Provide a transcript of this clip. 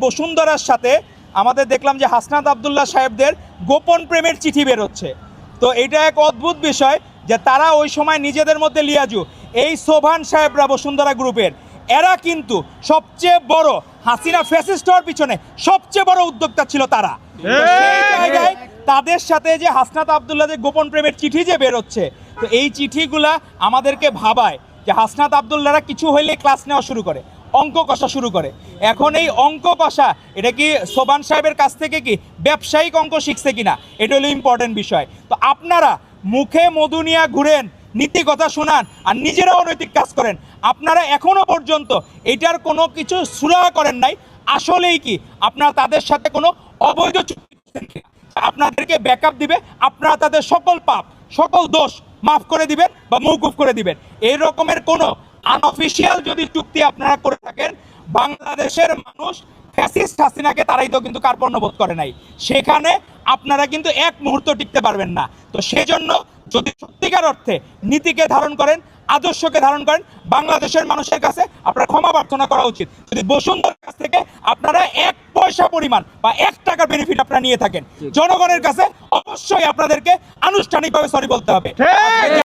বসুন্ধরার সাথে আমাদের দেখলাম যে হাসনাত আবদুল্লাহ সাহেবদের গোপন প্রেমের চিঠি বেরোচ্ছে। তো এটা এক অদ্ভুত বিষয় যে তারা ওই সময় নিজেদের মধ্যে লিয়াজু, এই সোভান সাহেবরা বসুন্ধরা গ্রুপের, এরা কিন্তু সবচেয়ে বড় হাসিনা ফ্যাসিস্ট হওয়ার পিছনে সবচেয়ে বড় উদ্যোক্তা ছিল তারা। তো সেই জায়গায় তাদের সাথে যে হাসনাত আবদুল্লাহ যে গোপন প্রেমের চিঠি যে বেরোচ্ছে, তো এই চিঠিগুলা আমাদেরকে ভাবায় যে হাসনাত আবদুল্লাহরা কিছু হইলে ক্লাস নেওয়া শুরু করে, অঙ্ক কষা শুরু করে। এখন এই অঙ্ক কষা এটা কি সোবান সাহেবের কাছ থেকে কি ব্যবসায়িক অঙ্ক শিখছে কিনা, এটা হলো ইম্পর্টেন্ট বিষয়। তো আপনারা মুখে মধু নিয়ে ঘুরেন, নীতি কথা শোনান আর নিজেরা অনৈতিক কাজ করেন। আপনারা এখনো পর্যন্ত এটার কোনো কিছু সুরাহা করেন নাই। আসলেই কি আপনারা তাদের সাথে কোনো অবৈধ চুক্তি আপনাদেরকে ব্যাকআপ দিবে, আপনারা তাদের সকল পাপ সকল দোষ মাফ করে দিবেন বা মওকুফ করে দিবেন। এই রকমের কোনো আনঅফিশিয়াল যদি চুক্তি আপনারা করে থাকেন, বাংলাদেশের মানুষ ফ্যাসিস্ট হাসিনাকে তারাই তো কিন্তু কার্পণ্য বোধ করে নাই, সেখানে আপনারা কিন্তু এক মুহূর্ত টিকতে পারবেন না। তো সেজন্য যদি সত্যিকার অর্থে নীতিকে ধারণ করেন, আদর্শকে ধারণ করেন, বাংলাদেশের মানুষের কাছে আপনারা ক্ষমা প্রার্থনা করা উচিত। যদি বসুন্ধরার কাছ থেকে আপনারা 1 পয়সা পরিমাণ বা 1 টাকার বেনিফিট আপনারা নিয়ে থাকেন, জনগণের কাছে অবশ্যই আপনাদেরকে আনুষ্ঠানিকভাবে সরি বলতে হবে।